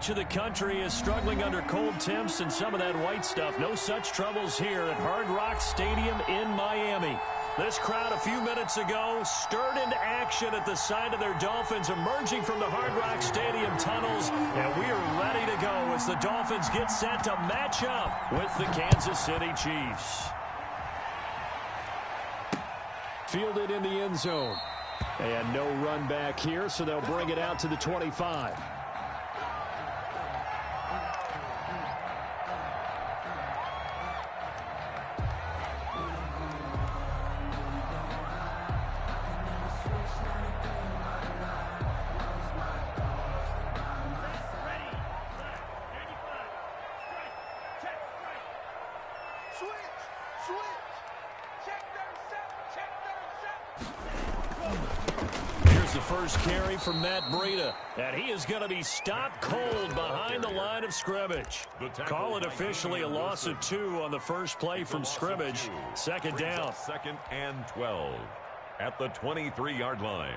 much of the country is struggling under cold temps and some of that white stuff. No such troubles here at Hard Rock Stadium in Miami. This crowd a few minutes ago stirred into action at the side of their Dolphins emerging from the Hard Rock Stadium tunnels, and we are ready to go as the Dolphins get set to match up with the Kansas City Chiefs. Fielded in the end zone. And no run back here, so they'll bring it out to the 25. Here's the first carry from Matt Breida, and he is going to be stopped cold behind the line of scrimmage. Call it officially a loss of 2 on the first play from scrimmage. Second down. Second and 12 at the 23-yard line.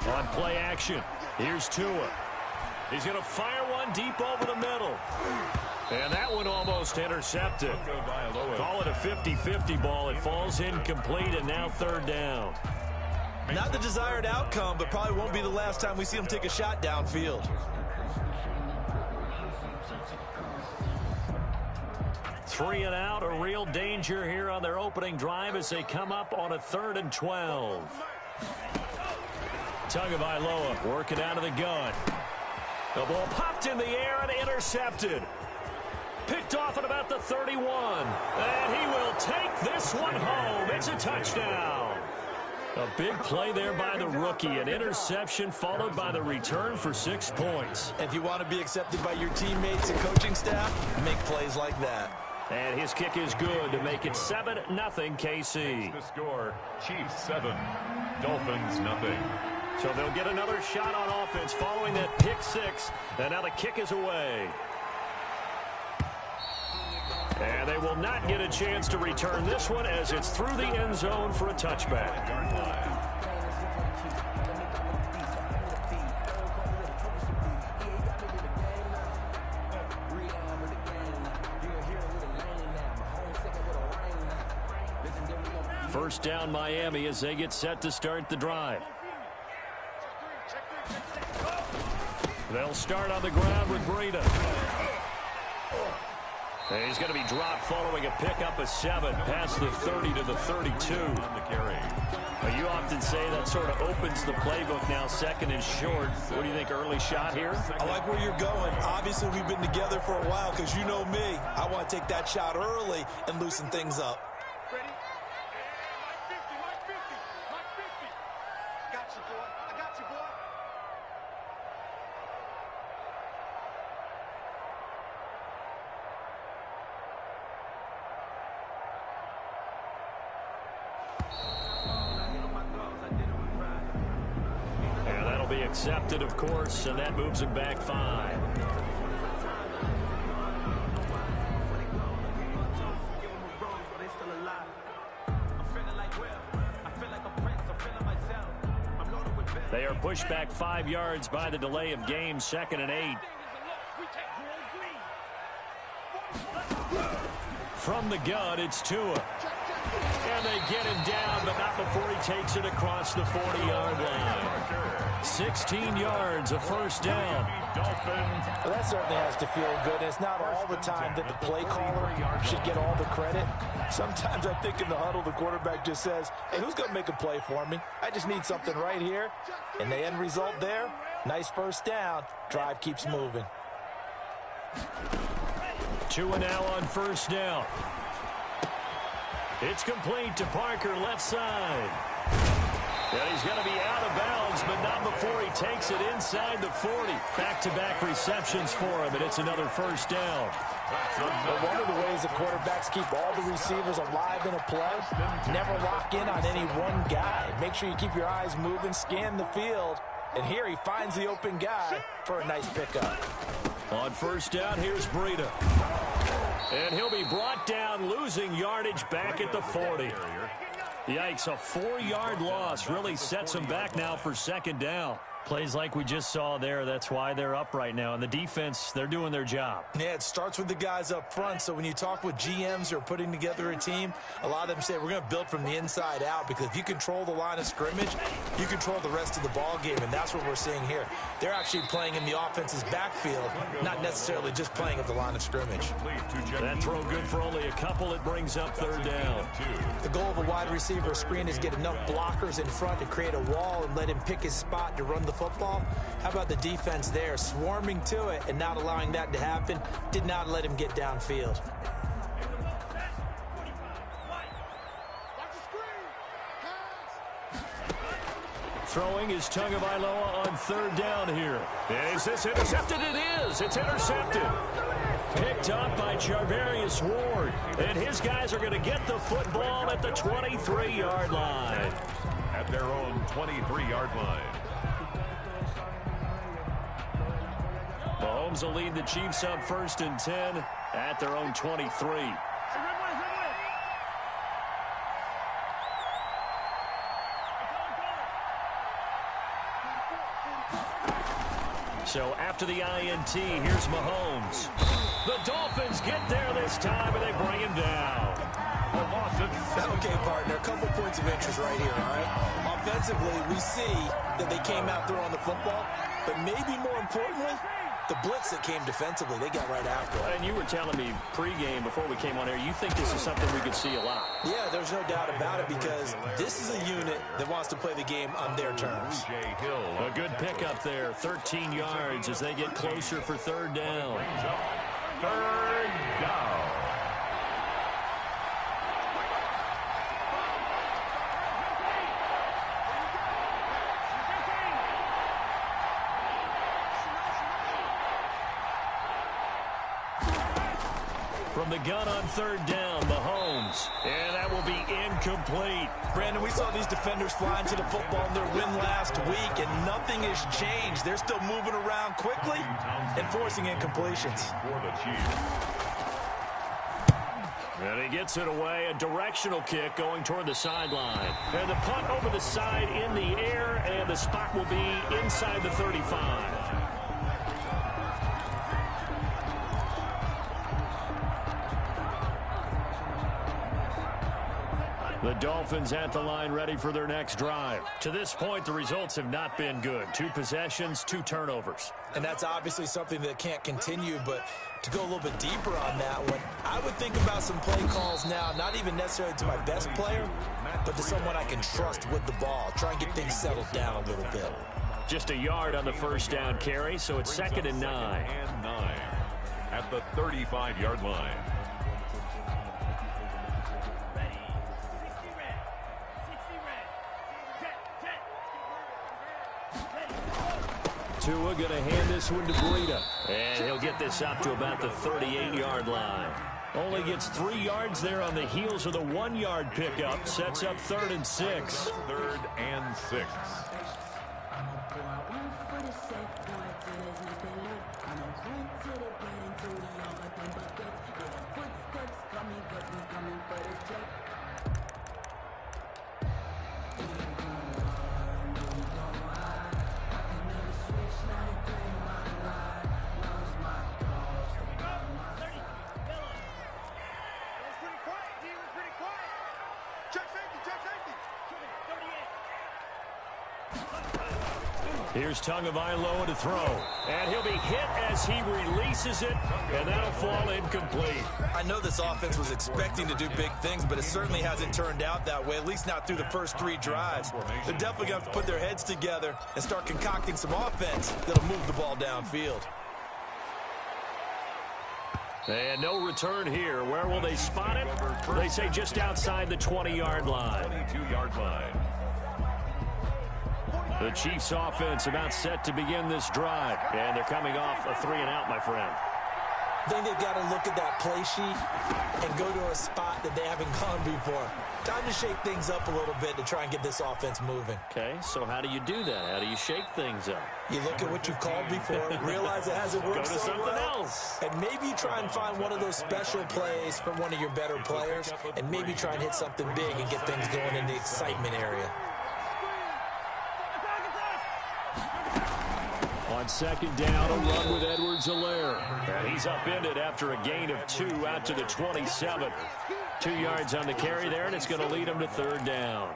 On play action, here's Tua. He's going to fire one deep over the middle. And that one almost intercepted. Call it a 50-50 ball. It falls incomplete, and now third down. Not the desired outcome, but probably won't be the last time we see him take a shot downfield. Three and out, a real danger here on their opening drive as they come up on a 3rd and 12. Tagovailoa working out of the gun. The ball popped in the air and intercepted. Picked off at about the 31. And he will take this one home. It's a touchdown. A big play there by the rookie. An interception followed by the return for 6 points. If you want to be accepted by your teammates and coaching staff, make plays like that. And his kick is good to make it 7-0 KC. The score, Chiefs 7, Dolphins nothing. So they'll get another shot on offense following that pick 6. And now the kick is away. And they will not get a chance to return this one as it's through the end zone for a touchback. First down Miami as they get set to start the drive. They'll start on the ground with Breida. And he's going to be dropped following a pickup of 7 past the 30 to the 32. On the carry. You often say that sort of opens the playbook now, 2nd and short. What do you think, early shot here? I like where you're going. Obviously, we've been together for a while because you know me. I want to take that shot early and loosen things up. Accepted, of course, and that moves him back 5. They are pushed back 5 yards by the delay of game, 2nd and 8. From the gun, it's Tua. And they get him down, but not before he takes it across the 40-yard line. 16 yards, a first down. Well, that certainly has to feel good. It's not all the time that the play caller should get all the credit. Sometimes I think in the huddle, the quarterback just says, hey, who's going to make a play for me? I just need something right here. And the end result there, nice first down. Drive keeps moving. Tua now on first down. It's complete to Parker, left side. And he's going to be out of bounds, but not before he takes it inside the 40. Back-to-back receptions for him, and it's another first down. But one of the ways the quarterbacks keep all the receivers alive in a play, never lock in on any one guy. Make sure you keep your eyes moving, scan the field. And here he finds the open guy for a nice pickup. On first down, here's Breida. And he'll be brought down, losing yardage back at the 40. Yikes, a 4-yard loss really sets him back now for second down. Plays like we just saw there, that's why they're up right now. And the defense, they're doing their job. Yeah, it starts with the guys up front. So when you talk with GMs who are putting together a team, a lot of them say we're going to build from the inside out, because if you control the line of scrimmage, you control the rest of the ball game, and that's what we're seeing here. They're actually playing in the offense's backfield, not necessarily just playing at the line of scrimmage. That throw good for only a couple. It brings up third down. The goal of a wide receiver screen is get enough blockers in front to create a wall and let him pick his spot to run the football. How about the defense there, swarming to it and not allowing that to happen? Did not let him get downfield. Throwing is Tagovailoa on third down here. And is this intercepted? It is. It's intercepted. Picked up by Charvarius Ward. And his guys are going to get the football at the 23-yard line. At their own 23-yard line. Mahomes will lead the Chiefs up 1st and 10 at their own 23. So after the INT, here's Mahomes. The Dolphins get there this time, and they bring him down. Okay, partner, a couple points of interest right here, all right? Offensively, we see that they came out throwing the football, but maybe more importantly, the blitz that came defensively, they got right after it. And you were telling me pregame before we came on air, you think this is something we could see a lot. Yeah, there's no doubt about it, because this is a unit that wants to play the game on their terms. A good pickup there, 13 yards as they get closer for third down. Third down. From the gun on third down, Mahomes. And that will be incomplete. Brandon, we saw these defenders flying to the football in their win last week, and nothing has changed. They're still moving around quickly and forcing incompletions. For the Chiefs. And he gets it away, a directional kick going toward the sideline. And the punt over the side in the air, and the spot will be inside the 35. The Dolphins at the line ready for their next drive. To this point, the results have not been good. 2 possessions, 2 turnovers. And that's obviously something that can't continue, but to go a little bit deeper on that one, I would think about some play calls now, not even necessarily to my best player, but to someone I can trust with the ball. Try and get things settled down a little bit. Just a yard on the first down carry, so it's 2nd and 9. And 9 at the 35-yard line. Tua going to hand this one to Breida. And he'll get this up to about the 38-yard line. Only gets 3 yards there on the heels of the 1-yard pickup. Sets up 3rd and 6. 3rd and 6. Here's Tagovailoa to throw. And he'll be hit as he releases it, and that'll fall incomplete. I know this offense was expecting to do big things, but it certainly hasn't turned out that way, at least not through the first 3 drives. They're definitely going to have to put their heads together and start concocting some offense that'll move the ball downfield. And no return here. Where will they spot it? They say just outside the 20-yard line. 22-yard line. The Chiefs offense about set to begin this drive. And they're coming off a 3-and-out, my friend. I think they've got to look at that play sheet and go to a spot that they haven't gone before. Time to shake things up a little bit to try and get this offense moving. Okay, so how do you do that? How do you shake things up? You look at what you've called before, realize it hasn't worked Go to something else. and maybe you try and find one of those special plays from one of your better players, and maybe try and hit something big and get things going in the excitement area. On second down, a run with Edwards-Helaire. And he's upended after a gain of 2 out to the 27. 2 yards on the carry there, and it's going to lead him to third down.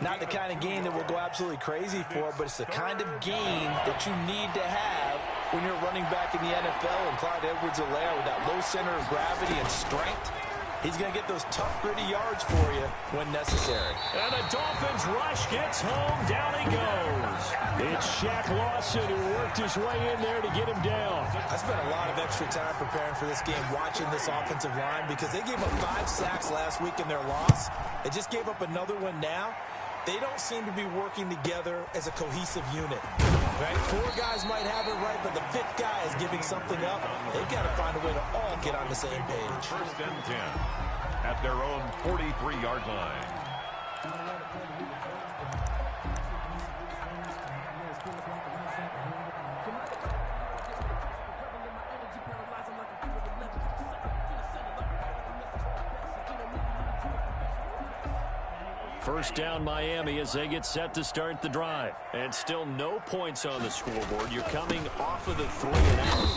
Not the kind of gain that we'll go absolutely crazy for, but it's the kind of gain that you need to have when you're running back in the NFL. And Clyde Edwards-Helaire with that low center of gravity and strength, he's going to get those tough, gritty yards for you when necessary. And the Dolphins rush gets home. Down he goes. It's Shaq Lawson who worked his way in there to get him down. I spent a lot of extra time preparing for this game, watching this offensive line, because they gave up 5 sacks last week in their loss. They just gave up another one now. They don't seem to be working together as a cohesive unit. Right? 4 guys might have it right, but the 5th guy is giving something up. They've got to find a way to all get on the same page. First and 10 at their own 43-yard line. First down Miami as they get set to start the drive. And still no points on the scoreboard. You're coming off of the 3 and out.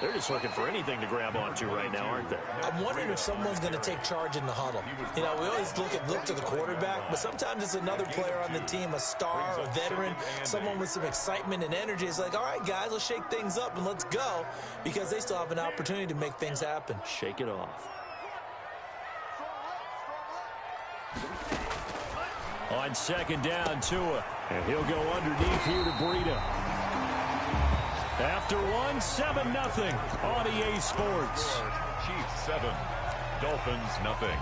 They're just looking for anything to grab onto right now, aren't they? I'm wondering if someone's going to take charge in the huddle. You know, we always look to the quarterback, but sometimes it's another player on the team, a star, a veteran, someone with some excitement and energy. It's like, all right, guys, let's shake things up and let's go, because they still have an opportunity to make things happen. Shake it off. On second down, Tua. And he'll go underneath here to Breida. After 1, 7-0 on EA Sports. Chiefs 7, Dolphins nothing.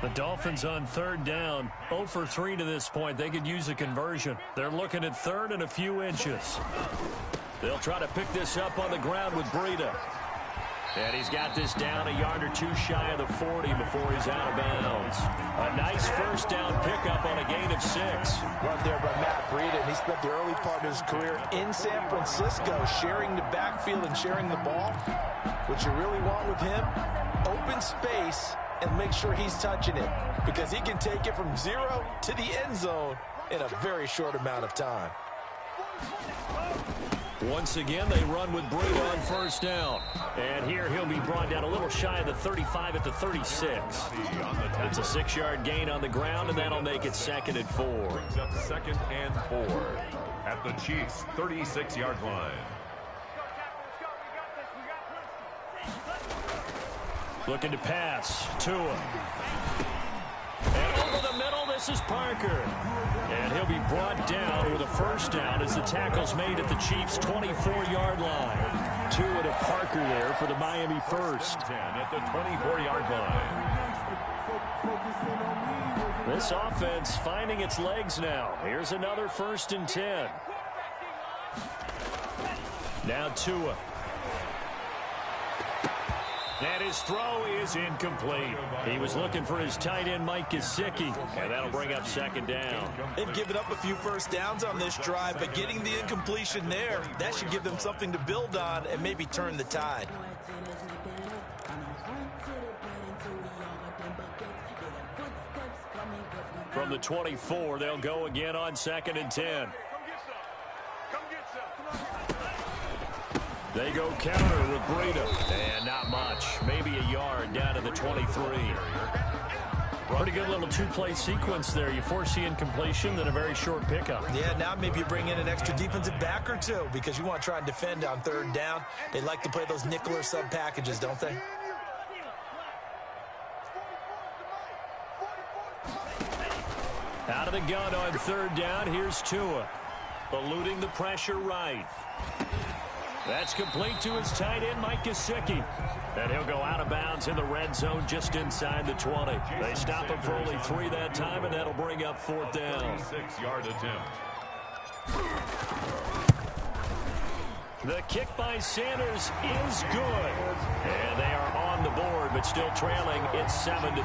The Dolphins on third down, 0 for 3 to this point. They could use a conversion. They're looking at third and a few inches. They'll try to pick this up on the ground with Breida. And he's got this down a yard or 2 shy of the 40 before he's out of bounds. A nice first down pickup on a gain of 6. Run there by Matt Breida, and he spent the early part of his career in San Francisco sharing the backfield and sharing the ball. What you really want with him, open space and make sure he's touching it, because he can take it from 0 to the end zone in a very short amount of time. Once again, they run with Breida on first down. And here he'll be brought down a little shy of the 35 at the 36. It's a 6-yard gain on the ground, and that'll make it 2nd and 4. Brings up 2nd and 4 at the Chiefs' 36-yard line. Looking to pass. Tua. And over the middle, this is Parker. And he'll be brought down with a first down as the tackle's made at the Chiefs' 24-yard line. Tua to Parker there for the Miami first. 10 at the 24-yard line. This offense finding its legs now. Here's another 1st and 10. Now Tua. And his throw is incomplete. He was looking for his tight end, Mike Gesicki, and that'll bring up 2nd down. They've given up a few first downs on this drive, but getting the incompletion there, that should give them something to build on and maybe turn the tide. From the 24, they'll go again on 2nd and 10. They go counter with Breida, and not much. Maybe a yard down to the 23. Pretty good little 2-play sequence there. You force the incompletion, then a very short pickup. Yeah, now maybe you bring in an extra defensive back or 2, because you want to try and defend on 3rd down. They like to play those nickel or sub packages, don't they? Out of the gun on 3rd down, here's Tua. Eluding the pressure right. That's complete to his tight end, Mike Gesicki. And he'll go out of bounds in the red zone just inside the 20. They stop him for only 3 that time, and that'll bring up 4th down. 6-yard attempt. The kick by Sanders is good. And they are on the board, but still trailing. It's 7-3.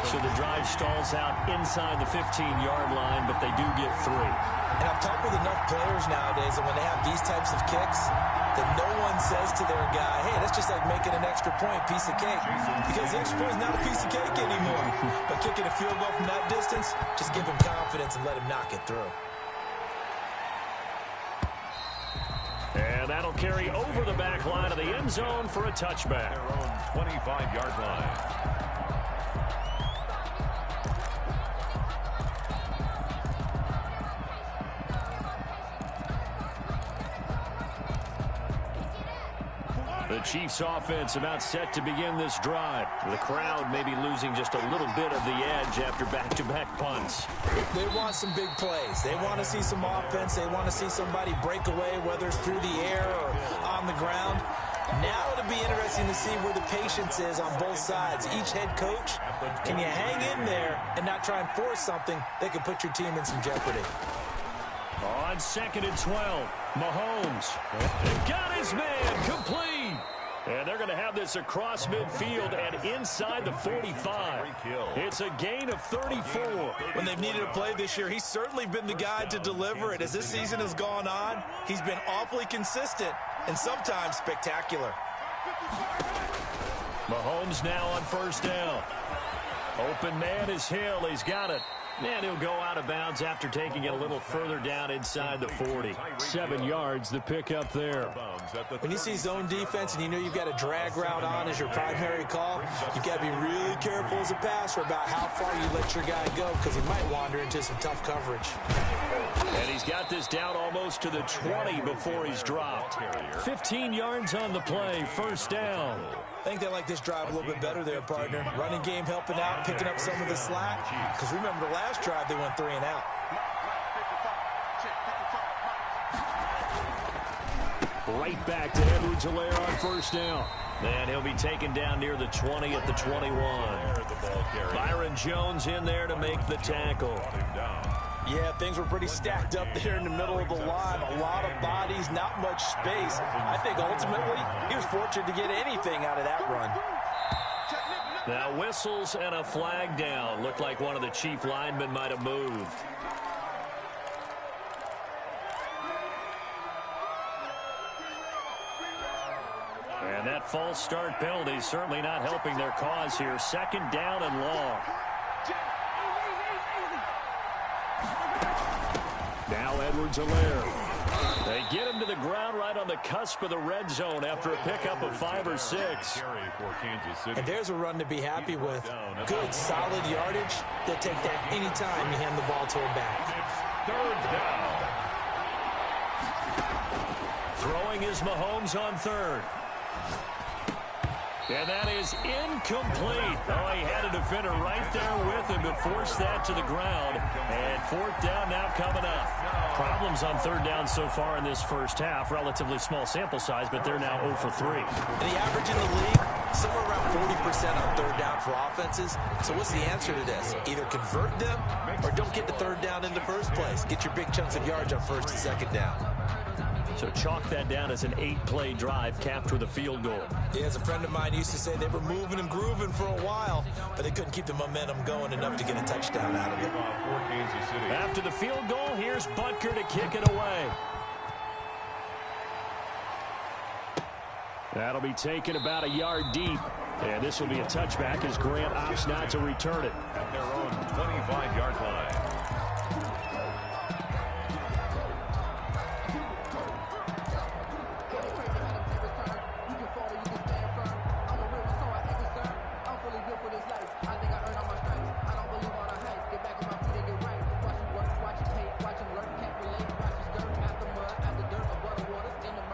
So the drive stalls out inside the 15-yard line, but they do get 3. And I've talked with enough players nowadays that when they have these types of kicks, that no one says to their guy, hey, that's just like making an extra point, piece of cake. Because the extra point is not a piece of cake anymore. But kicking a field goal from that distance, just give him confidence and let him knock it through. And that'll carry over the back line of the end zone for a touchback. Their own 25-yard line. The Chiefs offense about set to begin this drive. The crowd maybe losing just a little bit of the edge after back-to-back punts. They want some big plays. They want to see some offense. They want to see somebody break away, whether it's through the air or on the ground. Now it'll be interesting to see where the patience is on both sides. Each head coach, can you hang in there and not try and force something that could put your team in some jeopardy? On 2nd and 12, Mahomes. And got his man complete. And they're going to have this across midfield and inside the 45. It's a gain of 34. When they've needed a play this year, he's certainly been the guy to deliver it. As this season has gone on, he's been awfully consistent and sometimes spectacular. Mahomes now on 1st down. Open man is Hill. He's got it. And he'll go out of bounds after taking it a little further down inside the 40. 7 yards, the pickup there. When you see zone defense and you know you've got a drag route on as your primary call, you've got to be really careful as a passer about how far you let your guy go because he might wander into some tough coverage. And he's got this down almost to the 20 before he's dropped. 15 yards on the play, 1st down. I think they like this drive a little bit better there, partner. Running game helping out, picking up some of the slack. Because remember the last drive, they went 3 and out. Right back to Edwards-Helaire on 1st down. And he'll be taken down near the 20 at the 21. Byron Jones in there to make the tackle. Yeah, things were pretty stacked up there in the middle of the line. A lot of bodies, not much space. I think ultimately he was fortunate to get anything out of that run. Now whistles and a flag down. Looked like one of the Chief linemen might have moved. And that false start penalty certainly not helping their cause here. 2nd down and long. Now Edwards-Helaire. They get him to the ground right on the cusp of the red zone after a pickup of 5 or 6. And there's a run to be happy with. Good, solid yardage. They'll take that anytime you hand the ball to a back. 3rd down. Throwing is Mahomes on 3rd. And that is incomplete. Oh, he had a defender right there with him to force that to the ground. And 4th down now coming up. Problems on 3rd down so far in this first half. Relatively small sample size, but they're now 0 for 3. And the average in the league, somewhere around 40% on 3rd down for offenses. So what's the answer to this? Either convert them or don't get to 3rd down in the first place. Get your big chunks of yards on 1st and 2nd down. So chalk that down as an 8-play drive capped with a field goal. Yeah, as a friend of mine used to say, they were moving and grooving for a while, but they couldn't keep the momentum going enough to get a touchdown out of it. After the field goal, here's Butker to kick it away. That'll be taken about a yard deep. And this will be a touchback as Grant opts not to return it. At their own 25-yard line.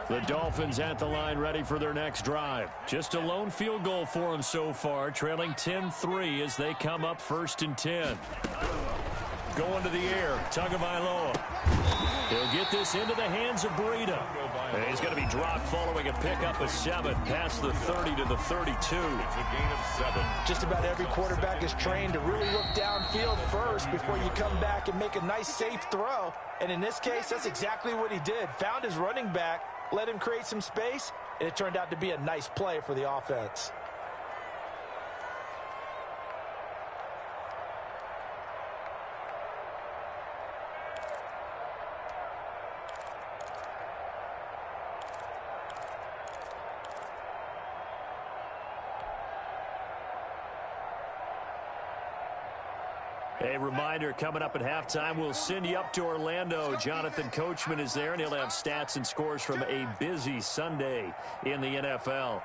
The Dolphins at the line ready for their next drive. Just a lone field goal for them so far, trailing 10-3 as they come up 1st and 10. going to the air. Tagovailoa. He'll get this into the hands of Breida. And he's going to be dropped following a pickup of 7 past the 30 to the 32. It's a gain of 7. Just about every quarterback is trained to really look downfield first before you come back and make a nice, safe throw. And in this case, that's exactly what he did. Found his running back, let him create some space, and it turned out to be a nice play for the offense. A reminder, coming up at halftime, we'll send you up to Orlando. Jonathan Coachman is there, and he'll have stats and scores from a busy Sunday in the NFL.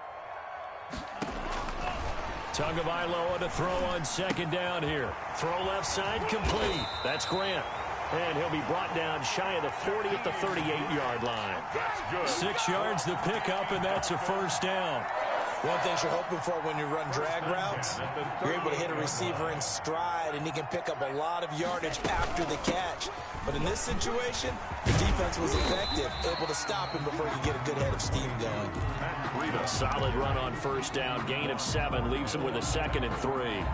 Tagovailoa to throw on second down here. Throw left side, complete. That's Grant. And he'll be brought down shy of the 40 at the 38-yard line. That's good. 6 yards the pickup, and that's a first down. One thing you're hoping for when you run drag routes, you're able to hit a receiver in stride, and he can pick up a lot of yardage after the catch. But in this situation, the defense was effective, able to stop him before he could get a good head of steam going. A solid run on first down, gain of 7, leaves him with a 2nd and 3.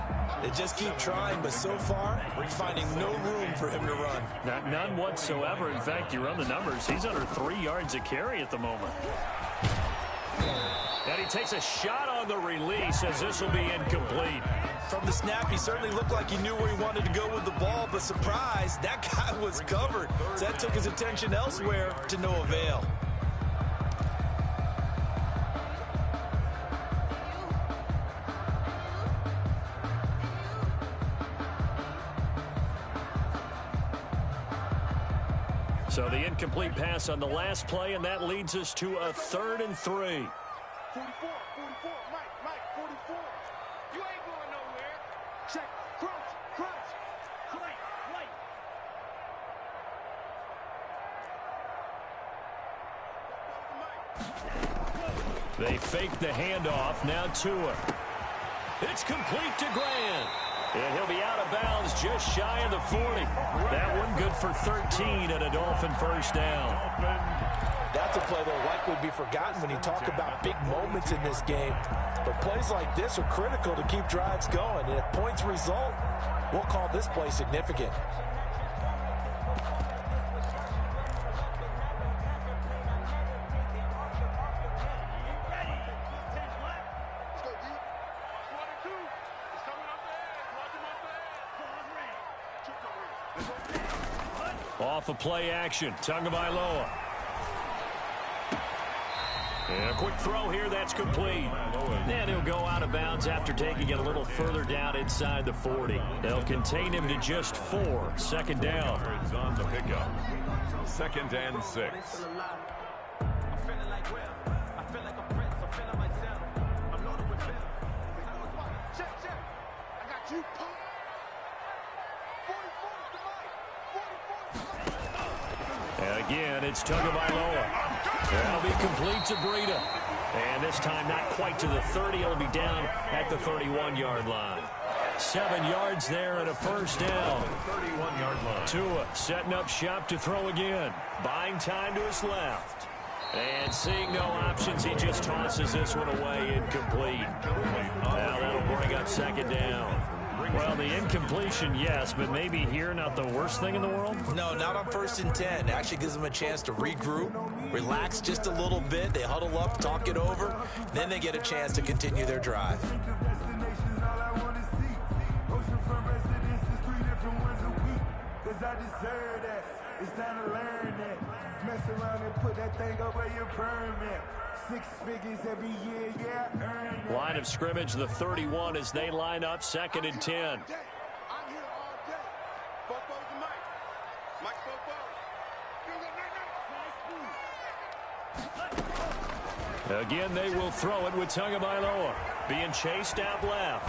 They just keep trying, but so far, we're finding no room for him to run. None whatsoever. In fact, you run the numbers, he's under 3 yards a carry at the moment. And he takes a shot on the release as this will be incomplete. From the snap, he certainly looked like he knew where he wanted to go with the ball, but surprise, that guy was covered. So that took his attention elsewhere to no avail. So the incomplete pass on the last play, and that leads us to a 3rd and 3. 44, Mike, 44. You ain't going nowhere. Check, crunch, light. They fake the handoff, now Tua. It's complete to Grant. And he'll be out of bounds just shy of the 40. That one good for 13 and a Dolphin first down. That's a play that will likely be forgotten when you talk about big moments in this game. But plays like this are critical to keep drives going. And if points result, we'll call this play significant. Off of play action, Tagovailoa. And a quick throw here, that's complete. And he'll go out of bounds after taking it a little further down inside the 40. They'll contain him to just 4. 2nd down. It's on the pickup. 2nd and 6. And again, it's Tagovailoa. That'll be complete to Breida. And this time not quite to the 30. It'll be down at the 31-yard line. 7 yards there and a first down. 31-yard line. Tua setting up shop to throw again. Buying time to his left. And seeing no options, he just tosses this one away, incomplete. Now that'll bring up 2nd down. Well, the incompletion, yes, but maybe here not the worst thing in the world? No, not on 1st and 10. It actually gives them a chance to regroup, relax just a little bit. They huddle up, talk it over. Then they get a chance to continue their drive. It's time to learn that. Mess around and put that thing up where your permit. 6 figures every year, yeah, earn that. Line of scrimmage, the 31 as they line up, 2nd and 10. I'm here all day. Bobo's the mic. Mike Bobo. Again, they will throw it with Tagovailoa. Being chased out left.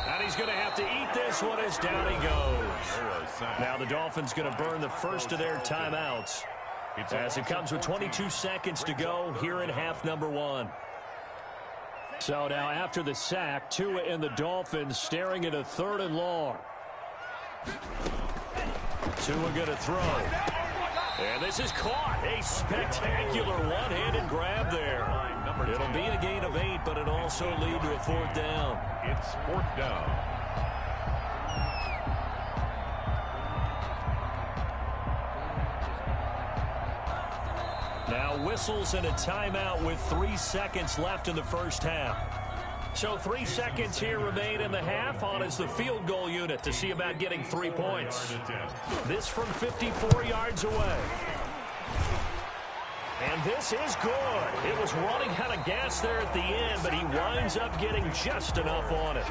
And he's going to have to eat this one as down he goes. Now the Dolphins going to burn the first of their timeouts as it comes with 22 seconds to go here in half number 1. So now after the sack, Tua and the Dolphins staring at a 3rd and long. Tua going to throw. And this is caught. A spectacular one-handed grab there. It'll be a gain of 8, but it also lead to a 4th down. It's 4th down. Now whistles and a timeout with 3 seconds left in the first half. So 3 seconds here remain in the half. On is the field goal unit to see about getting 3 points. This from 54 yards away. And this is good. It was running out of gas there at the end, but he winds up getting just enough on it.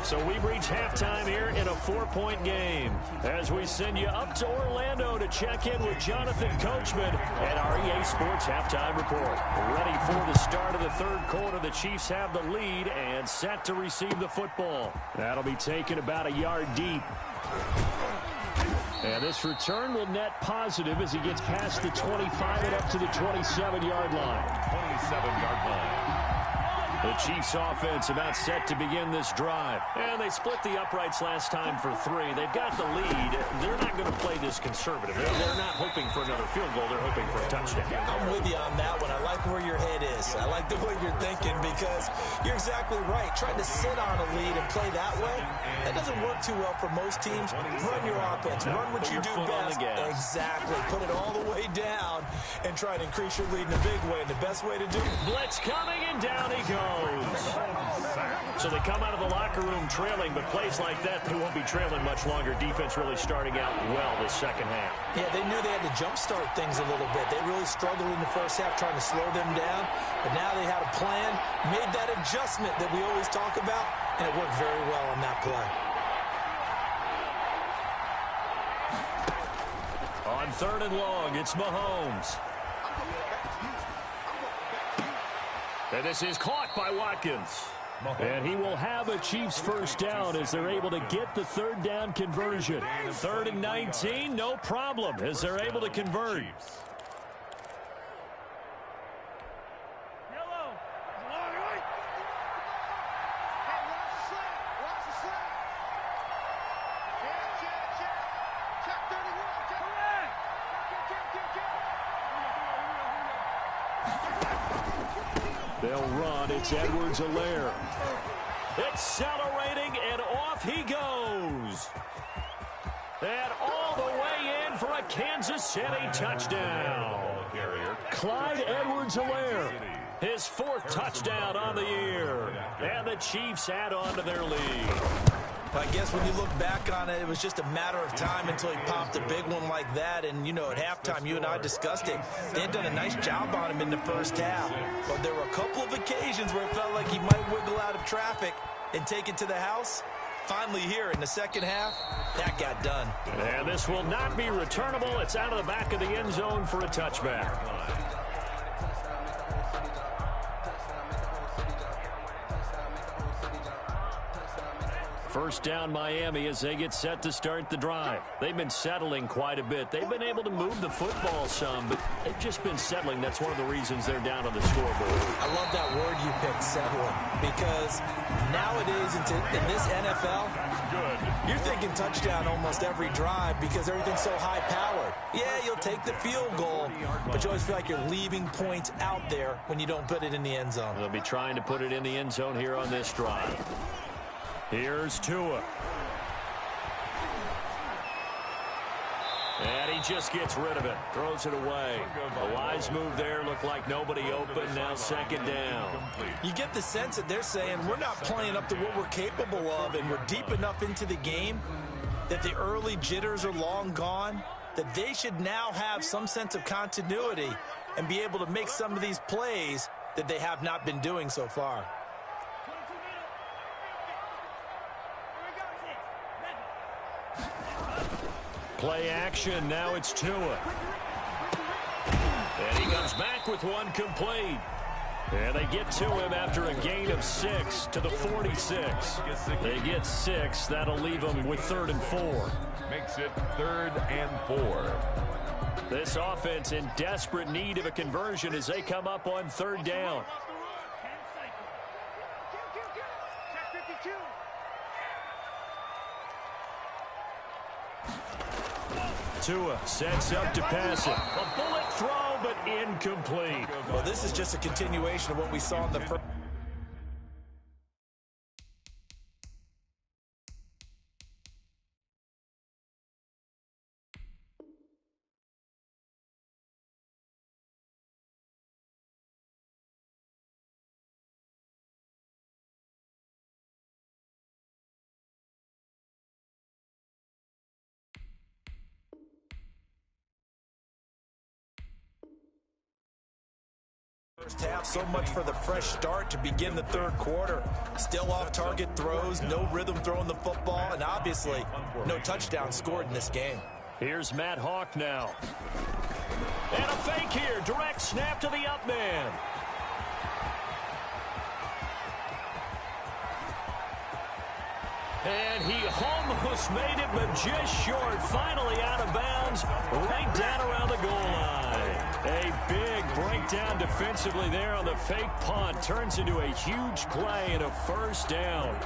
So we've reached halftime here in a 4-point game. As we send you up to Orlando to check in with Jonathan Coachman at our EA Sports Halftime Report. Ready for the start of the 3rd quarter. The Chiefs have the lead and set to receive the football. That'll be taken about a yard deep. And this return will net positive as he gets past the 25 and up to the 27-yard line. 27-yard line. The Chiefs offense about set to begin this drive. And they split the uprights last time for 3. They've got the lead. They're not going to play this conservative. They're not hoping for another field goal. They're hoping for a touchdown. I'm with you on that one. I like where your head is. I like the way you're thinking because you're exactly right. Trying to sit on a lead and play that way, that doesn't work too well for most teams. Run your offense. Run what you do best. Exactly. Put it all the way down and try to increase your lead in a big way. And the best way to do it. Blitz coming, and down he goes. So they come out of the locker room trailing, but plays like that, they won't be trailing much longer. Defense really starting out well this second half. Yeah, they knew they had to jumpstart things a little bit. They really struggled in the first half trying to slow them down, but now they had a plan, made that adjustment that we always talk about, and it worked very well on that play. On 3rd and long, it's Mahomes. And this is caught by Watkins. And he will have a Chiefs first down as they're able to get the 3rd down conversion. 3rd and 19, no problem as they're able to convert. They'll run. It's Edwards-Helaire. Accelerating, and off he goes. And all the way in for a Kansas City touchdown. Clyde Edwards-Helaire, his 4th touchdown on the year. And the Chiefs add on to their lead. I guess when you look back on it, it was just a matter of time until he popped a big one like that. And, you know, at halftime, you and I discussed it. They had done a nice job on him in the first half. But there were a couple of occasions where it felt like he might wiggle out of traffic and take it to the house. Finally here in the second half, that got done. And this will not be returnable. It's out of the back of the end zone for a touchback. First down Miami as they get set to start the drive. They've been settling quite a bit. They've been able to move the football some, but they've just been settling. That's one of the reasons they're down on the scoreboard. I love that word you picked, settling, because nowadays in this NFL, you're thinking touchdown almost every drive because everything's so high-powered. Yeah, you'll take the field goal, but you always feel like you're leaving points out there when you don't put it in the end zone. They'll be trying to put it in the end zone here on this drive. Here's Tua. And he just gets rid of it. Throws it away. A wise move there. Looked like nobody open. Now 2nd down. You get the sense that they're saying we're not playing up to what we're capable of, and we're deep enough into the game that the early jitters are long gone, that they should now have some sense of continuity and be able to make some of these plays that they have not been doing so far. Play action. Now it's Tua. And he comes back with one complete. And they get to him after a gain of 6 to the 46. They get 6. That'll leave them with 3rd and 4. Makes it 3rd and 4. This offense in desperate need of a conversion as they come up on 3rd down. Tua sets up to pass it. A bullet throw, but incomplete. Well, this is just a continuation of what we saw in the first. First half, so much for the fresh start to begin the third quarter. Still off-target throws, no rhythm throwing the football, and obviously no touchdown scored in this game. Here's Matt Hawk now. And a fake here. Direct snap to the up man. And he almost made it, but just short. Finally out of bounds, right down around the goal line. A big breakdown defensively there on the fake punt. Turns into a huge play and a first down.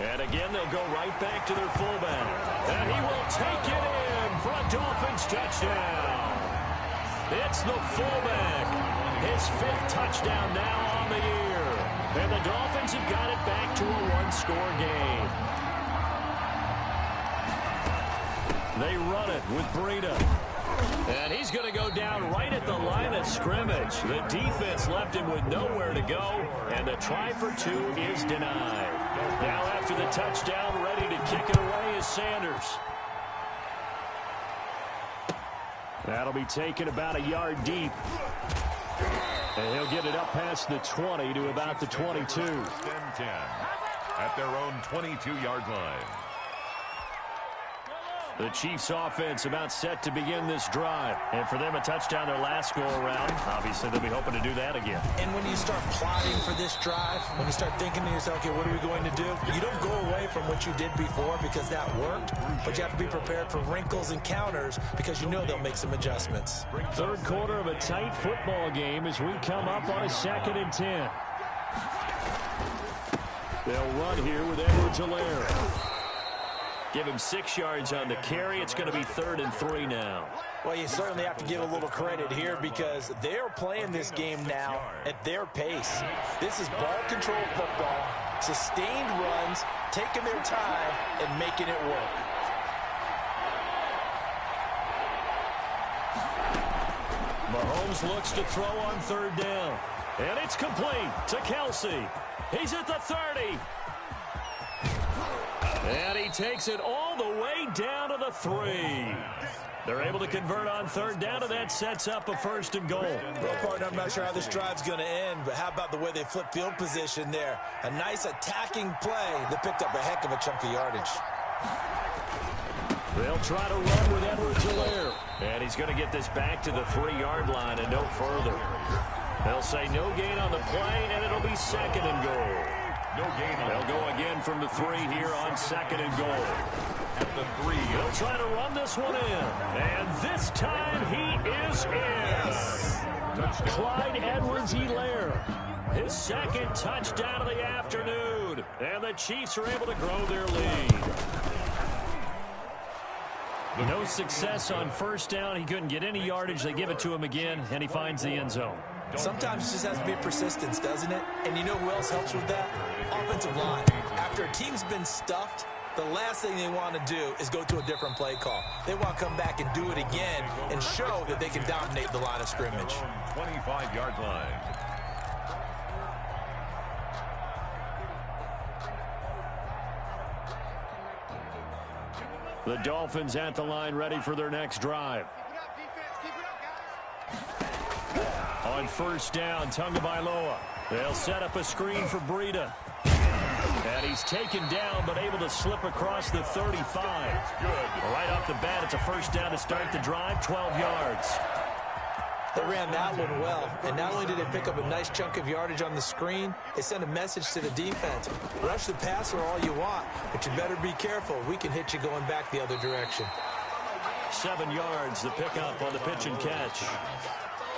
And again, they'll go right back to their fullback. And he will take it in for a Dolphins touchdown. It's the fullback. His 5th touchdown now on the year. And the Dolphins have got it back to a one-score game. They run it with Breida. And he's going to go down right at the line of scrimmage. The defense left him with nowhere to go, and the try for 2 is denied. Now after the touchdown, ready to kick it away is Sanders. That'll be taken about a yard deep. And he'll get it up past the 20 to about the 22. 10-10 at their own 22-yard line. The Chiefs offense about set to begin this drive. And for them, a touchdown their last go-around. Obviously, they'll be hoping to do that again. And when you start plotting for this drive, when you start thinking to yourself, okay, what are we going to do? You don't go away from what you did before because that worked, but you have to be prepared for wrinkles and counters because you know they'll make some adjustments. Third quarter of a tight football game as we come up on a 2nd and 10. They'll run here with Edwards-Helaire. Give him 6 yards on the carry. It's going to be 3rd and 3 now. Well, you certainly have to give a little credit here because they're playing this game now at their pace. This is ball control football, sustained runs, taking their time, and making it work. Mahomes looks to throw on 3rd down. And it's complete to Kelsey. He's at the 30. And he takes it all the way down to the 3. They're able to convert on 3rd down, and that sets up a 1st and goal. Well, partner, I'm not sure how this drive's going to end, but how about the way they flip field position there? A nice attacking play that picked up a heck of a chunk of yardage. They'll try to run with Edwards-Helaire. And he's going to get this back to the 3-yard line and no further. They'll say no gain on the play, and it'll be 2nd and goal. No gain on. They'll go again from the 3 here on 2nd and goal. At the 3. They'll try to run this one in. And this time he is in. Clyde Edwards-Helaire. His 2nd touchdown of the afternoon. And the Chiefs are able to grow their lead. No success on 1st down. He couldn't get any yardage. They give it to him again, and he finds the end zone. Sometimes it just has to be persistence, doesn't it? And you know who else helps with that? Offensive line. After a team's been stuffed, the last thing they want to do is go to a different play call. They want to come back and do it again and show that they can dominate the line of scrimmage. 25-yard line. The Dolphins at the line ready for their next drive. On 1st down, Tagovailoa. They'll set up a screen for Breida. And he's taken down, but able to slip across the 35. Good. Right off the bat, it's a 1st down to start the drive, 12 yards. They ran that one well, and not only did they pick up a nice chunk of yardage on the screen, they sent a message to the defense. Rush the passer all you want, but you better be careful. We can hit you going back the other direction. 7 yards, the pickup on the pitch and catch.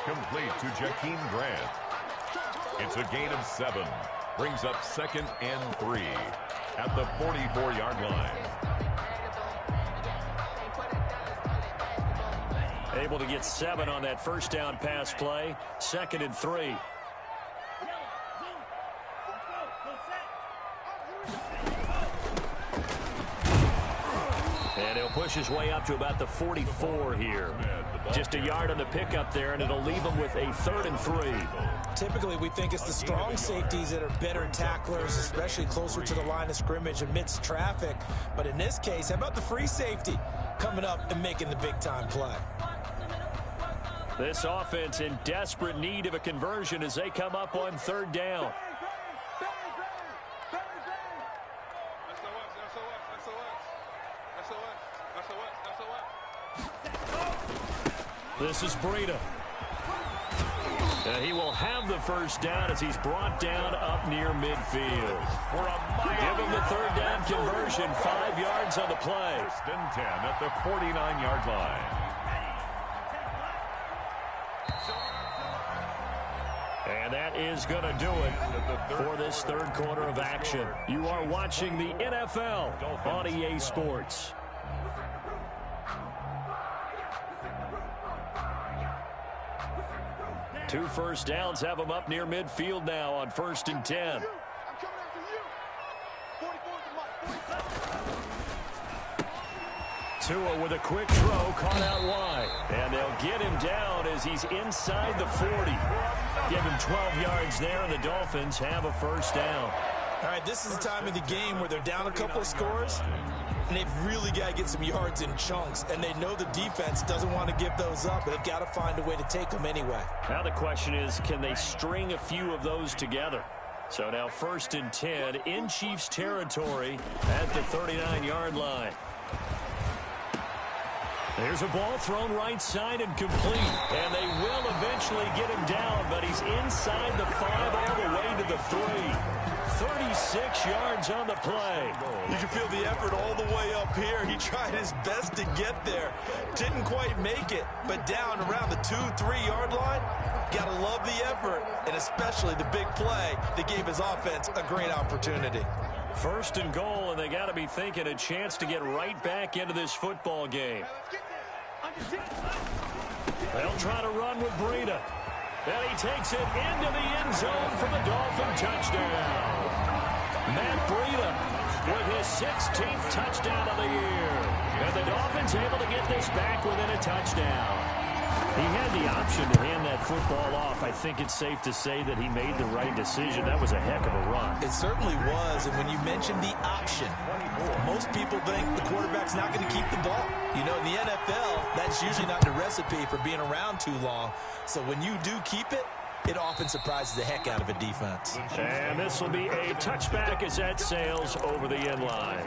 Complete to Jakeem Grant. It's a gain of 7. Brings up 2nd and 3 at the 44-yard line. Able to get 7 on that first down pass play. 2nd and 3. And he'll push his way up to about the 44 here. Just a yard on the pickup there, and it'll leave him with a 3rd and 3. Typically, we think it's the strong safeties that are better tacklers, especially closer to the line of scrimmage amidst traffic. But in this case, how about the free safety coming up and making the big-time play? This offense in desperate need of a conversion as they come up on 3rd down. This is Breida. And he will have the first down as he's brought down up near midfield. Give him the 3rd down conversion. 5 yards on the play. 1st and 10 at the 49-yard line. And that is going to do it for this 3rd quarter of action. You are watching the NFL on EA Sports. Two first downs have them up near midfield now on 1st and 10. Tua with a quick throw, caught out wide. And they'll get him down as he's inside the 40. Give him 12 yards there, and the Dolphins have a first down. All right, this is the time of the game where they're down a couple of scores, and they've really got to get some yards in chunks, and they know the defense doesn't want to give those up, but they've got to find a way to take them anyway. Now the question is, can they string a few of those together? So now 1st and 10 in Chiefs territory at the 39-yard line. There's a ball thrown right side and complete. And they will eventually get him down, but he's inside the 5 all the way to the 3. 36 yards on the play. You can feel the effort all the way up here. He tried his best to get there. Didn't quite make it, but down around the 2-3 yard line. Got to love the effort, and especially the big play that gave his offense a great opportunity. 1st and goal, and they got to be thinking a chance to get right back into this football game. They'll try to run with Breida. And he takes it into the end zone for the Dolphin touchdown. Matt Breida with his 16th touchdown of the year. And the Dolphins able to get this back within a touchdown. He had the option to hand that football off. I think it's safe to say that he made the right decision. That was a heck of a run. It certainly was, and when you mentioned the option, most people think the quarterback's not going to keep the ball. You know, in the NFL, that's usually not the recipe for being around too long. So when you do keep it, it often surprises the heck out of a defense. And this will be a touchback as that sails over the end line.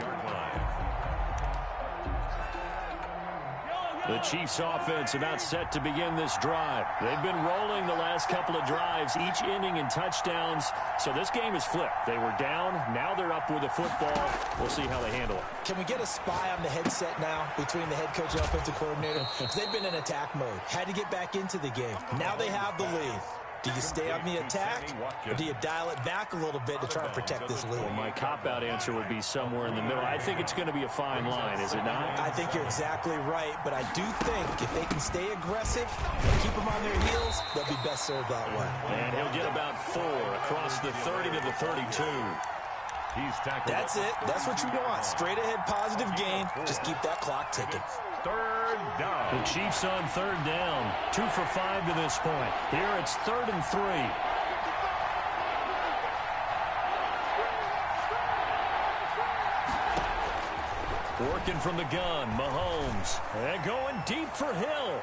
The Chiefs offense about set to begin this drive. They've been rolling the last couple of drives, each inning in touchdowns. So this game is flipped. They were down. Now they're up with the football. We'll see how they handle it. Can we get a spy on the headset now between the head coach and offensive coordinator? Because they've been in attack mode. Had to get back into the game. Now they have the lead. Do you stay on the attack, or do you dial it back a little bit to try and protect this lead? Well, my cop-out answer would be somewhere in the middle. I think it's going to be a fine line, is it not? I think you're exactly right, but I do think if they can stay aggressive and keep them on their heels, they'll be best served that way. And he'll get about 4 across the 30 to the 32. He's tackled. That's it. That's what you want. Straight ahead, positive gain. Just keep that clock ticking. 3rd down. The Chiefs on 3rd down. 2 for 5 to this point. Here it's 3rd and 3. Working from the gun, Mahomes. And going deep for Hill.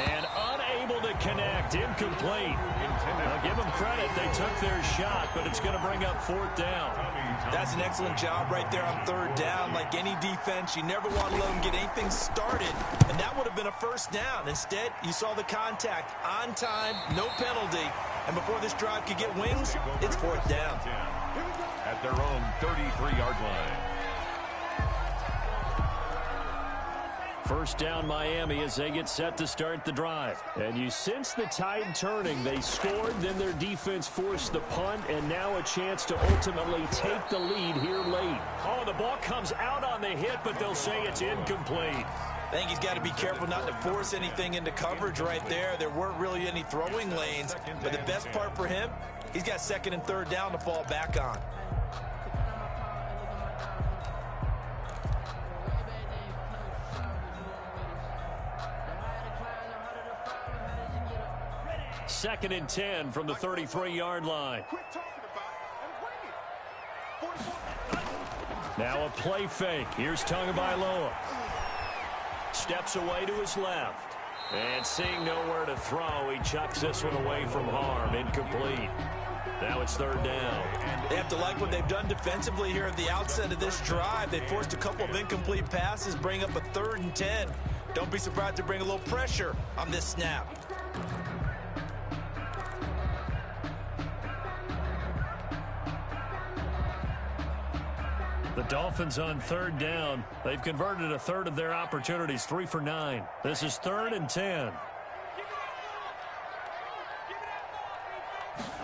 And unable to connect. Incomplete. I'll give them credit. They took their shot, but it's going to bring up 4th down. That's an excellent job right there on 3rd down. Like any defense, you never want to let them get anything started, and that would have been a first down. Instead, you saw the contact on time, no penalty, and before this drive could get wings, it's 4th down. At their own 33-yard line. First down Miami as they get set to start the drive. And you sense the tide turning. They scored, then their defense forced the punt, and now a chance to ultimately take the lead here late. Oh, the ball comes out on the hit, but they'll say it's incomplete. I think he's got to be careful not to force anything into coverage right there. There weren't really any throwing lanes, but the best part for him, he's got second and third down to fall back on. Second and 10 from the 33-yard line. Now a play fake. Here's Tagovailoa. Steps away to his left. And seeing nowhere to throw, he chucks this one away from harm. Incomplete. Now it's third down. They have to like what they've done defensively here at the outset of this drive. They forced a couple of incomplete passes, bring up a 3rd and 10. Don't be surprised to bring a little pressure on this snap. The Dolphins on third down. They've converted a third of their opportunities, 3 for 9. This is 3rd and 10.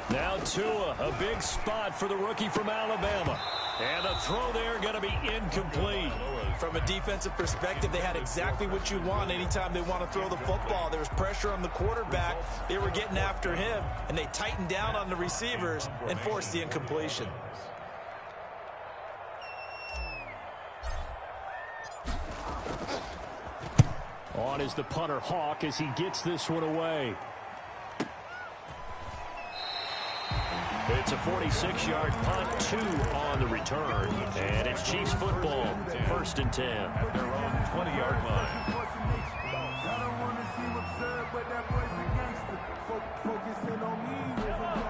Now Tua, a big spot for the rookie from Alabama. And the throw there going to be incomplete. From a defensive perspective, they had exactly what you want anytime they want to throw the football. There was pressure on the quarterback. They were getting after him, and they tightened down on the receivers and forced the incompletion. On is the punter, Hawk, as he gets this one away. It's a 46-yard punt, 2 on the return. And it's Chiefs football, 1st and 10. At their own 20-yard line.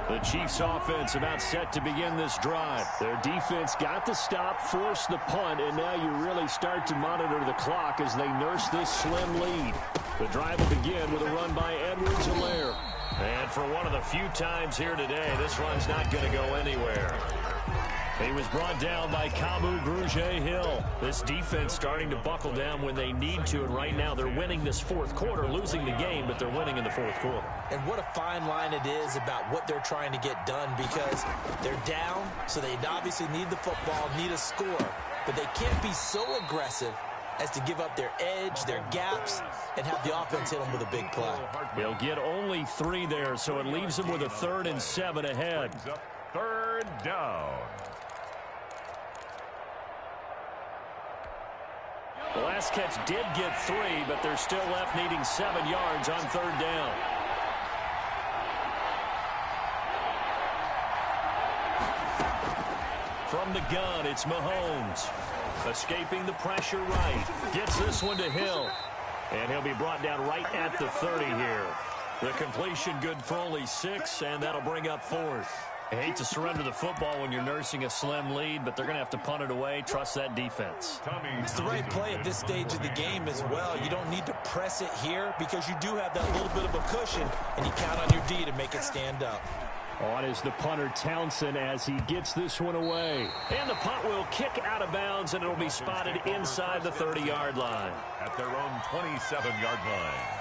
The Chiefs offense about set to begin this drive. Their defense got the stop, forced the punt, and now you really start to monitor the clock as they nurse this slim lead. The drive will begin with a run by Edwards-Helaire. And for one of the few times here today, this run's not going to go anywhere. He was brought down by Kamu Grugier-Hill. This defense starting to buckle down when they need to, and right now they're winning this 4th quarter, losing the game, but they're winning in the 4th quarter. And what a fine line it is about what they're trying to get done, because they're down, so they obviously need the football, need a score, but they can't be so aggressive as to give up their edge, their gaps, and have the offense hit them with a big play. They'll get only 3 there, so it leaves them with a 3rd and 7 ahead. 3rd down. The last catch did get 3, but they're still left needing 7 yards on 3rd down. From the gun, it's Mahomes. Escaping the pressure right. Gets this one to Hill. And he'll be brought down right at the 30 here. The completion good for only 6, and that'll bring up 4th. I hate to surrender the football when you're nursing a slim lead, but they're going to have to punt it away. Trust that defense. It's the right play at this stage of the game as well. You don't need to press it here because you do have that little bit of a cushion, and you count on your D to make it stand up. On is the punter, Townsend, as he gets this one away. And the punt will kick out of bounds, and it'll be spotted inside the 30-yard line. At their own 27-yard line.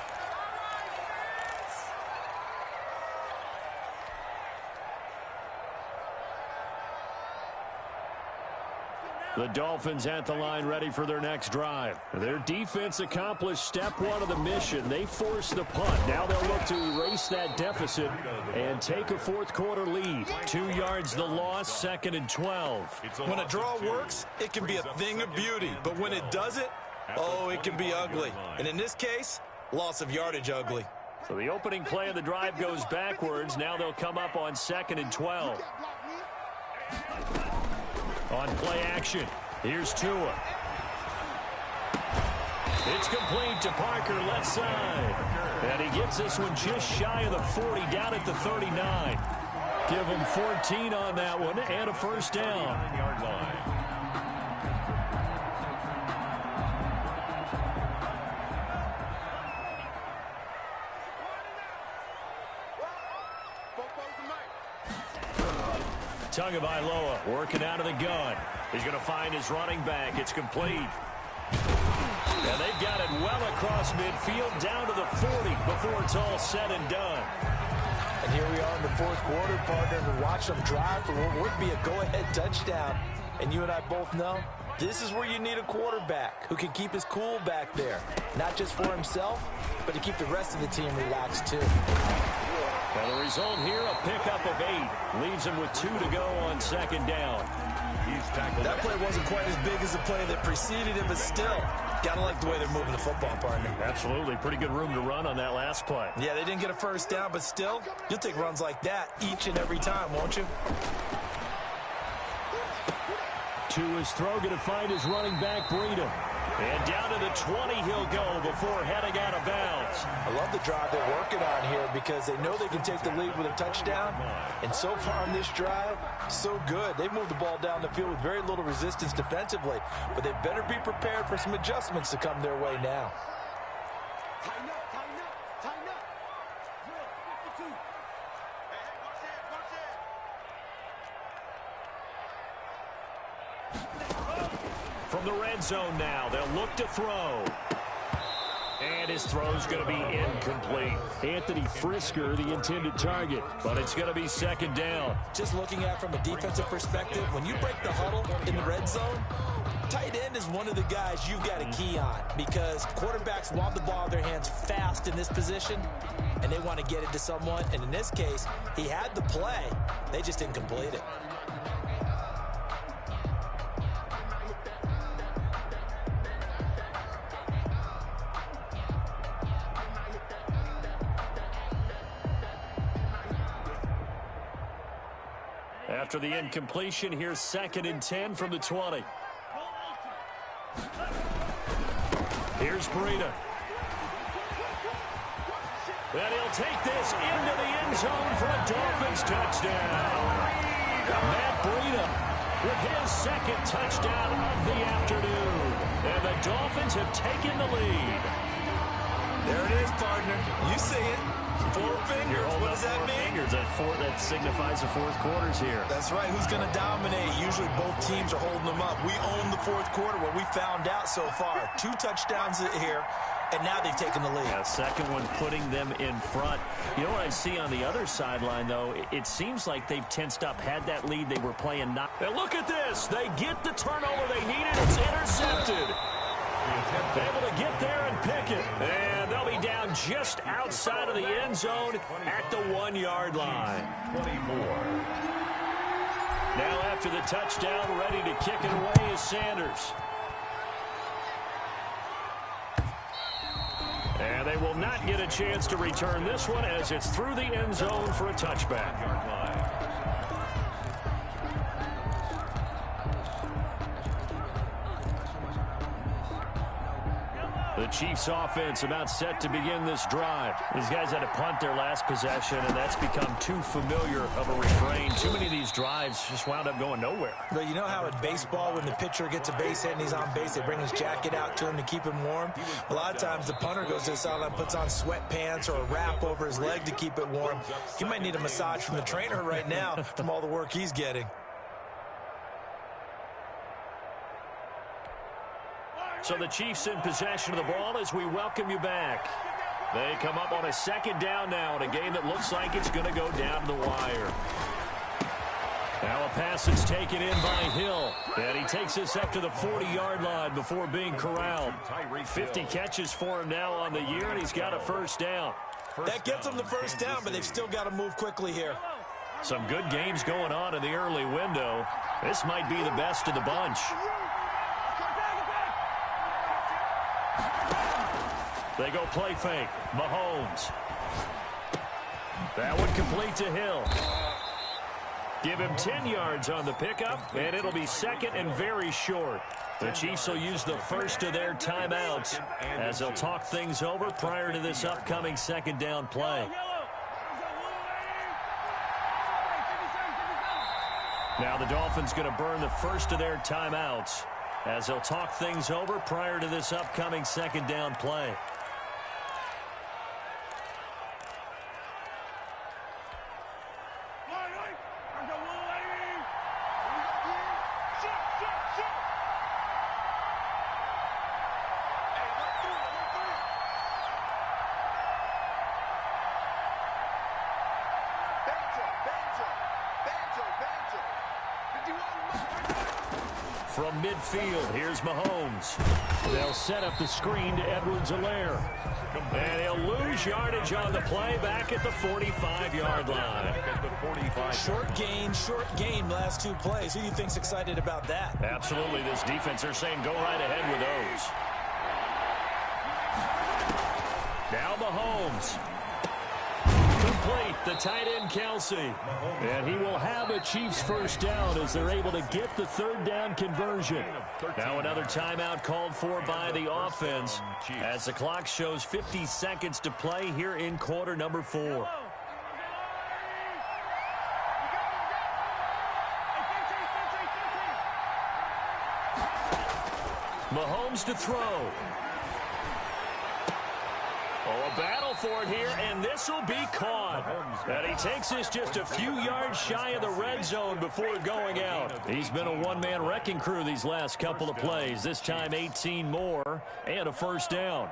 The Dolphins at the line ready for their next drive. Their defense accomplished step 1 of the mission. They forced the punt. Now they'll look to erase that deficit and take a 4th quarter lead. 2 yards the loss, 2nd and 12. When a draw works, it can be a thing of beauty. But when it doesn't, oh, it can be ugly. And in this case, loss of yardage ugly. So the opening play of the drive goes backwards. Now they'll come up on 2nd and 12. On play action, here's Tua. It's complete to Parker, left side. And he gets this one just shy of the 40, down at the 39. Give him 14 on that one, and a first down. Yard line. Tagovailoa working out of the gun. He's going to find his running back. It's complete. And they've got it well across midfield down to the 40 before it's all said and done. And here we are in the fourth quarter, partner. We're watching them drive for what would be a go-ahead touchdown. And you and I both know this is where you need a quarterback who can keep his cool back there. Not just for himself, but to keep the rest of the team relaxed too. And the result here, a pickup of 8. Leaves him with 2 to go on second down. That play wasn't quite as big as the play that preceded it, but still, gotta like the way they're moving the football, partner. Absolutely. Pretty good room to run on that last play. Yeah, they didn't get a first down, but still, you'll take runs like that each and every time, won't you? To his throw, going to find his running back, Breida. And down to the 20 he'll go before heading out of bounds. I love the drive they're working on here because they know they can take the lead with a touchdown. And so far on this drive, so good. They've moved the ball down the field with very little resistance defensively. But they better be prepared for some adjustments to come their way now. Tighten up, tighten up, tighten up. Drill, 52. Hey, watch it, watch it. From the red zone now, they'll look to throw. And his throw's going to be incomplete. Anthony Frisker, the intended target, but it's going to be second down. Just looking at it from a defensive perspective, when you break the huddle in the red zone, tight end is one of the guys you've got to key on because quarterbacks want the ball in their hands fast in this position, and they want to get it to someone. And in this case, he had the play. They just didn't complete it. After the incompletion, here's 2nd and 10 from the 20. Here's Breida. And he'll take this into the end zone for a Dolphins touchdown. Matt Breida with his 2nd touchdown of the afternoon. And the Dolphins have taken the lead. There it is, partner. You see it. 4 fingers. What does that mean? Fingers. That signifies the fourth quarter's here. That's right. Who's going to dominate? Usually both teams are holding them up. We own the fourth quarter, what we found out so far. 2 touchdowns here, and now they've taken the lead. Yeah, second one putting them in front. You know what I see on the other sideline, though? It seems like they've tensed up. Had that lead, they were playing not. Now look at this. They get the turnover they needed. It's intercepted. Able to get there and pick it. And they'll be down just outside of the end zone at the 1-yard line. 24. Now after the touchdown, ready to kick it away is Sanders. And they will not get a chance to return this one as it's through the end zone for a touchback. The Chiefs offense about set to begin this drive. These guys had to punt their last possession, and that's become too familiar of a refrain. Too many of these drives just wound up going nowhere. But you know how in baseball, when the pitcher gets a base hit and he's on base, they bring his jacket out to him to keep him warm? A lot of times the punter goes to the sideline, puts on sweatpants or a wrap over his leg to keep it warm. He might need a massage from the trainer right now from all the work he's getting. So the Chiefs in possession of the ball as we welcome you back. They come up on a 2nd down now in a game that looks like it's going to go down to the wire. Now a pass is taken in by Hill. And he takes this up to the 40-yard line before being corralled. 50 catches for him now on the year, and he's got a first down. That gets them the first down, but they've still got to move quickly here. Some good games going on in the early window. This might be the best of the bunch. They go play fake. Mahomes. That one complete to Hill. Give him 10 yards on the pickup, and it'll be 2nd and very short. The Chiefs will use the first of their timeouts as they'll talk things over prior to this upcoming 2nd down play. Now the Dolphins going to burn the first of their timeouts as they'll talk things over prior to this upcoming 2nd down play. from midfield. Here's Mahomes. They'll set up the screen to Edwards-Helaire. And he'll lose yardage on the play back at the 45-yard line. Short gain last two plays. Who do you think's excited about that? Absolutely. This defense, they're saying go right ahead with those. Now Mahomes. Complete, the tight end Kelsey. And he will have a Chiefs first down as they're able to get the third down conversion. Now another timeout called for by the offense as the clock shows 50 seconds to play here in quarter number 4. Mahomes to throw. Oh, a battle for it here, and this will be caught. And he takes this just a few yards shy of the red zone before going out. He's been a one-man wrecking crew these last couple of plays. This time 18 more and a first down.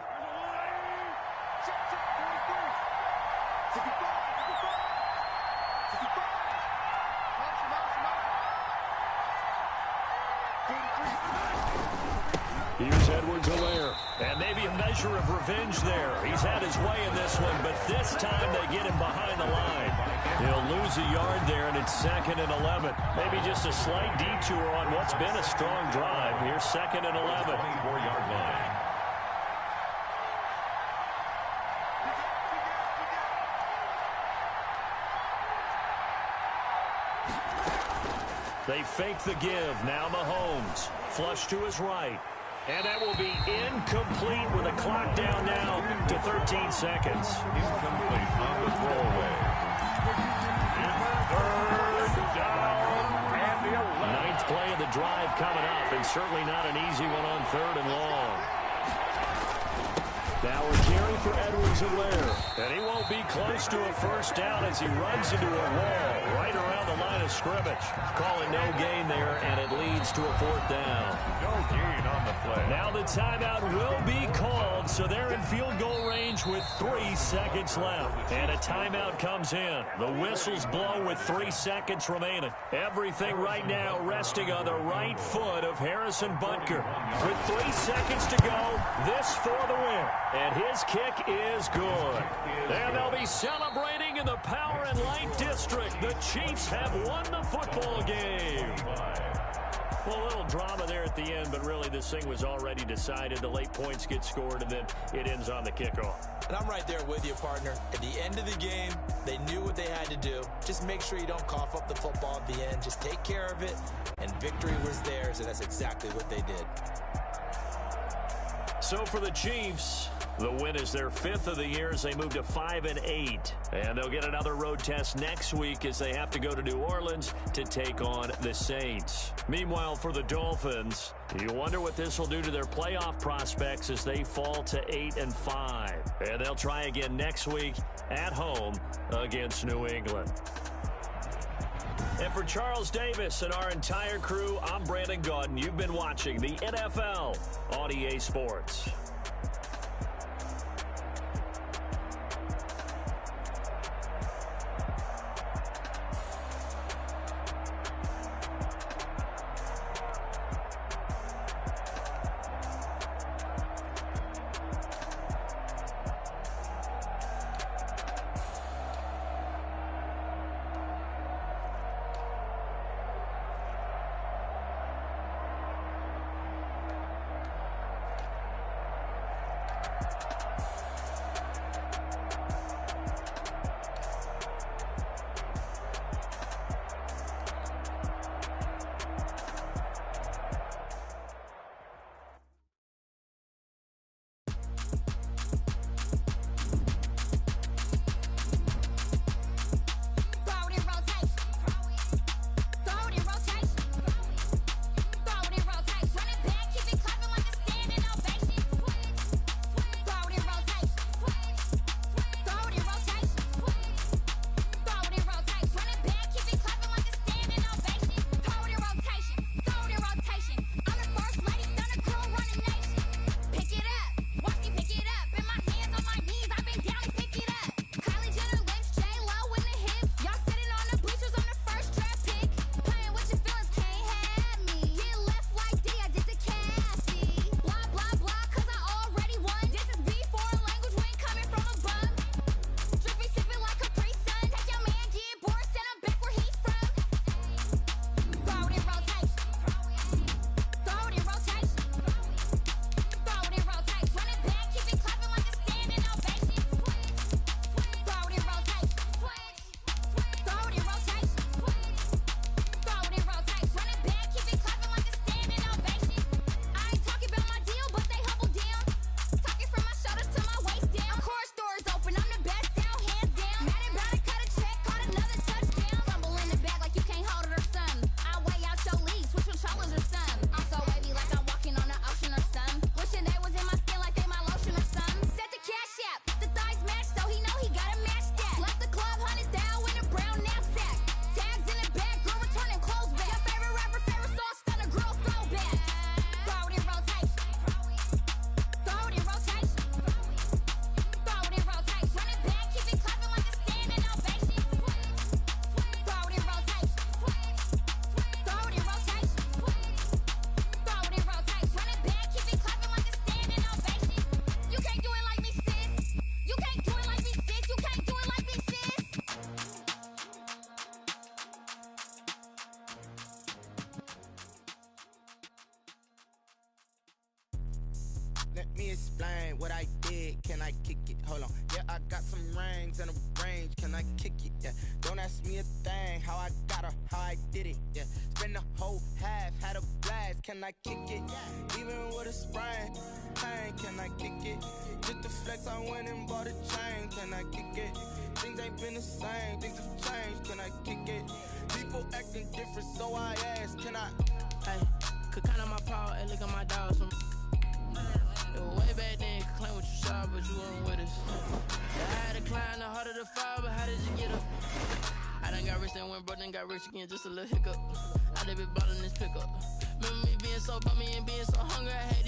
Here's Edwards-Helaire. And maybe a measure of revenge there. He's had his way in this one, but this time they get him behind the line. He'll lose a yard there, and it's 2nd and 11. Maybe just a slight detour on what's been a strong drive. Here's 2nd and 11. 24-yard line. They fake the give. Now Mahomes. Flush to his right. And that will be incomplete with a clock down now to 13 seconds. Incomplete on the throwaway. Third down and the 11. Ninth play of the drive coming up, and certainly not an easy one on 3rd and long. Now a carry for Edwards-Helaire. And he won't be close to a first down as he runs into a wall right around the line of scrimmage. Calling no gain there, and it leads to a 4th down. No gain on the play. Now the timeout will be called, so they're in field goal range with 3 seconds left. And a timeout comes in. The whistles blow with 3 seconds remaining. Everything right now resting on the right foot of Harrison Butker. With 3 seconds to go, this for the win. And his kick is good. And they'll be celebrating in the Power and Light District. The Chiefs have won the football game. Well, a little drama there at the end, but really this thing was already decided. The late points get scored, and then it ends on the kickoff. And I'm right there with you, partner. At the end of the game, they knew what they had to do. Just make sure you don't cough up the football at the end. Just take care of it, and victory was theirs, and that's exactly what they did. So for the Chiefs, the win is their 5th of the year as they move to 5-8. And they'll get another road test next week as they have to go to New Orleans to take on the Saints. Meanwhile, for the Dolphins, you wonder what this will do to their playoff prospects as they fall to 8-5. And they'll try again next week at home against New England. And for Charles Davis and our entire crew, I'm Brandon Gaudin. You've been watching the NFL on EA Sports. I kick it? Hold on. Yeah, I got some rings and a range. Can I kick it? Yeah. Don't ask me a thing. How I got her, how I did it. Yeah. Spend the whole half, had a blast. Can I kick it? Even with a sprain, pain. Can I kick it? Just the flex, I went and bought a chain. Can I kick it? Things ain't been the same. Things have changed. Can I kick it? People acting different, so I ask. Can I? Hey, could count on my power and look at my dogs. It was way back then, could claim what you saw, but you weren't with us. The higher the climb, the harder the fall, but how did you get up? I done got rich, then went broke, then got rich again, just a little hiccup. I done been ballin' this pickup. Remember me being so bummy and being so hungry, I hate